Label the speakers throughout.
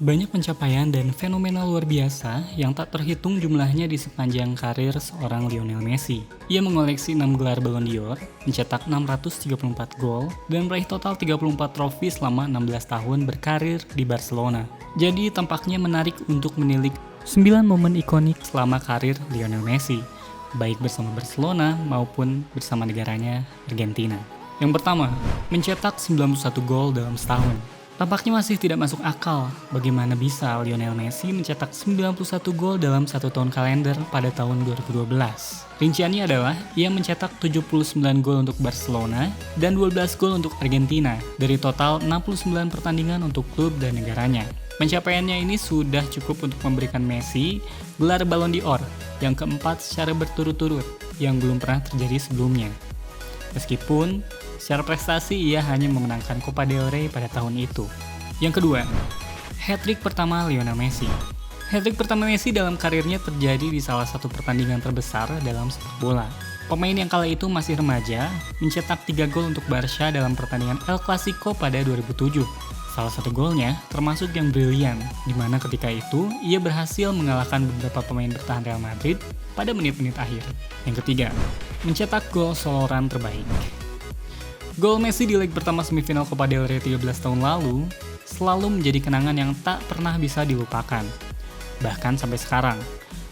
Speaker 1: Banyak pencapaian dan fenomena luar biasa yang tak terhitung jumlahnya di sepanjang karir seorang Lionel Messi. Ia mengoleksi 6 gelar Ballon d'Or, mencetak 634 gol, dan meraih total 34 trofi selama 16 tahun berkarir di Barcelona. Jadi tampaknya menarik untuk menilik 9 momen ikonik selama karir Lionel Messi, baik bersama Barcelona maupun bersama negaranya Argentina. Yang pertama, mencetak 91 gol dalam setahun. Tampaknya masih tidak masuk akal bagaimana bisa Lionel Messi mencetak 91 gol dalam satu tahun kalender pada tahun 2012. Rinciannya adalah ia mencetak 79 gol untuk Barcelona dan 12 gol untuk Argentina dari total 69 pertandingan untuk klub dan negaranya. Pencapaiannya ini sudah cukup untuk memberikan Messi gelar Ballon d'Or yang keempat secara berturut-turut yang belum pernah terjadi sebelumnya. Meskipun secara prestasi ia hanya memenangkan Copa del Rey pada tahun itu. Yang kedua, hat-trick pertama Lionel Messi. Hat-trick pertama Messi dalam karirnya terjadi di salah satu pertandingan terbesar dalam sepak bola. Pemain yang kala itu masih remaja mencetak 3 gol untuk Barca dalam pertandingan El Clasico pada 2007. Salah satu golnya termasuk yang brilian, di mana ketika itu ia berhasil mengalahkan beberapa pemain bertahan Real Madrid pada menit-menit akhir. Yang ketiga, mencetak gol solo run terbaik. Gol Messi di leg pertama semifinal Copa del Rey 13 tahun lalu selalu menjadi kenangan yang tak pernah bisa dilupakan. Bahkan sampai sekarang,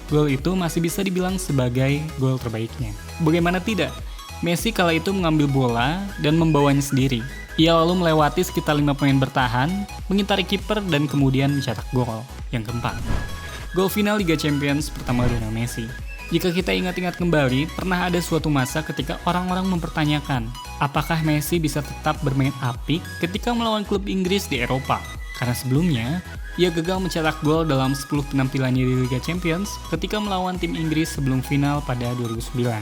Speaker 1: gol itu masih bisa dibilang sebagai gol terbaiknya. Bagaimana tidak, Messi kala itu mengambil bola dan membawanya sendiri. Ia lalu melewati sekitar 5 pemain bertahan, mengintari kiper dan kemudian mencetak gol. Yang keempat, gol final Liga Champions pertama Lionel Messi. Jika kita ingat-ingat kembali, pernah ada suatu masa ketika orang-orang mempertanyakan apakah Messi bisa tetap bermain apik ketika melawan klub Inggris di Eropa. Karena sebelumnya, ia gagal mencetak gol dalam 10 penampilannya di Liga Champions ketika melawan tim Inggris sebelum final pada 2009.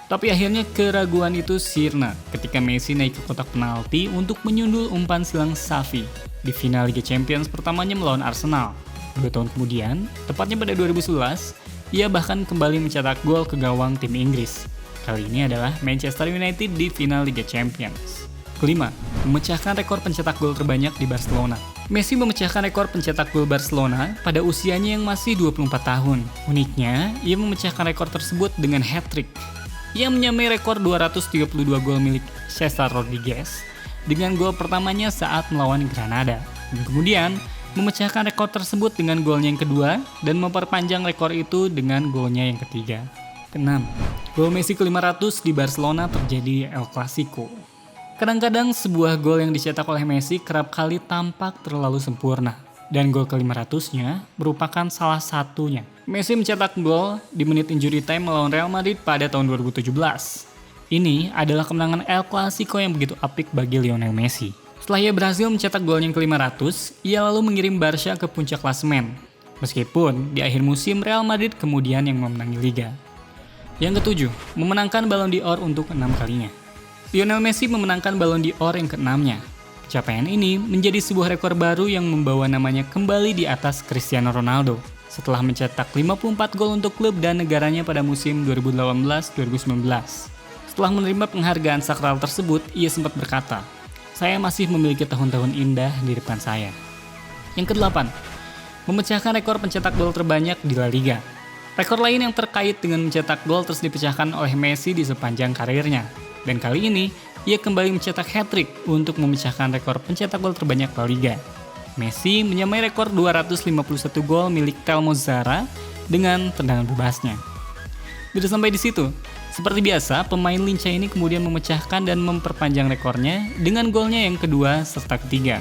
Speaker 1: Tapi akhirnya keraguan itu sirna ketika Messi naik ke kotak penalti untuk menyundul umpan silang Xavi di final Liga Champions pertamanya melawan Arsenal. 2 tahun kemudian, tepatnya pada 2011, ia bahkan kembali mencetak gol ke gawang tim Inggris. Kali ini adalah Manchester United di final Liga Champions. Kelima, memecahkan rekor pencetak gol terbanyak di Barcelona. Messi memecahkan rekor pencetak gol Barcelona pada usianya yang masih 24 tahun. Uniknya, ia memecahkan rekor tersebut dengan hat-trick. Ia menyamai rekor 232 gol milik Cesar Rodriguez dengan gol pertamanya saat melawan Granada. Dan kemudian, memecahkan rekor tersebut dengan golnya yang kedua dan memperpanjang rekor itu dengan golnya yang ketiga. Keenam, gol Messi ke-500 di Barcelona terjadi di El Clasico. Kadang-kadang sebuah gol yang dicetak oleh Messi kerap kali tampak terlalu sempurna. Dan gol ke-500-nya merupakan salah satunya. Messi mencetak gol di menit injury time melawan Real Madrid pada tahun 2017. Ini adalah kemenangan El Clasico yang begitu apik bagi Lionel Messi. Setelah ia berhasil mencetak gol yang ke-500, ia lalu mengirim Barca ke puncak klasemen. Meskipun di akhir musim Real Madrid kemudian yang memenangi Liga. Yang ketujuh, memenangkan Ballon d'Or untuk 6 kalinya. Lionel Messi memenangkan Ballon d'Or yang ke-6-nya. Capaian ini menjadi sebuah rekor baru yang membawa namanya kembali di atas Cristiano Ronaldo setelah mencetak 54 gol untuk klub dan negaranya pada musim 2018-2019. Setelah menerima penghargaan sakral tersebut, ia sempat berkata, "Saya masih memiliki tahun-tahun indah di depan saya." Yang kedelapan, memecahkan rekor pencetak gol terbanyak di La Liga. Rekor lain yang terkait dengan mencetak gol terus dipecahkan oleh Messi di sepanjang karirnya. Dan kali ini, ia kembali mencetak hat-trick untuk memecahkan rekor pencetak gol terbanyak La Liga. Messi menyamai rekor 251 gol milik Telmo Zarra dengan tendangan bebasnya. Tidak sampai di situ, seperti biasa, pemain lincah ini kemudian memecahkan dan memperpanjang rekornya dengan golnya yang kedua serta ketiga.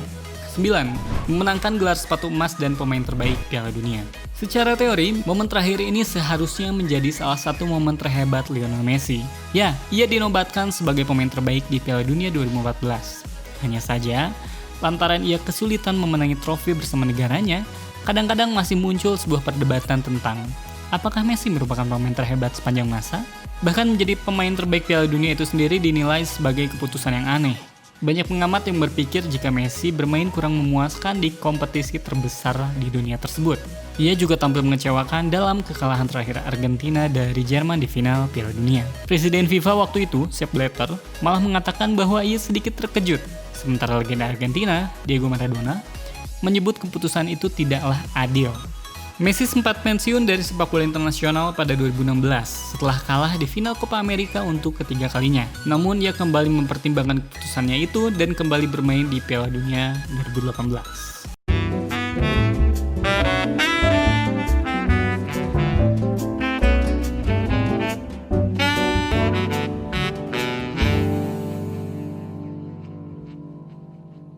Speaker 1: 9. Memenangkan gelar sepatu emas dan pemain terbaik Piala Dunia. Secara teori, momen terakhir ini seharusnya menjadi salah satu momen terhebat Lionel Messi. Ya, ia dinobatkan sebagai pemain terbaik di Piala Dunia 2014. Hanya saja, lantaran ia kesulitan memenangi trofi bersama negaranya, kadang-kadang masih muncul sebuah perdebatan tentang apakah Messi merupakan pemain terhebat sepanjang masa? Bahkan menjadi pemain terbaik Piala Dunia itu sendiri dinilai sebagai keputusan yang aneh. Banyak pengamat yang berpikir jika Messi bermain kurang memuaskan di kompetisi terbesar di dunia tersebut. Ia juga tampil mengecewakan dalam kekalahan terakhir Argentina dari Jerman di final Piala Dunia. Presiden FIFA waktu itu, Sepp Blatter, malah mengatakan bahwa ia sedikit terkejut. Sementara legenda Argentina, Diego Maradona, menyebut keputusan itu tidaklah adil. Messi sempat pensiun dari sepak bola internasional pada 2016 setelah kalah di final Copa America untuk ketiga kalinya. Namun ia kembali mempertimbangkan keputusannya itu dan kembali bermain di Piala Dunia 2018.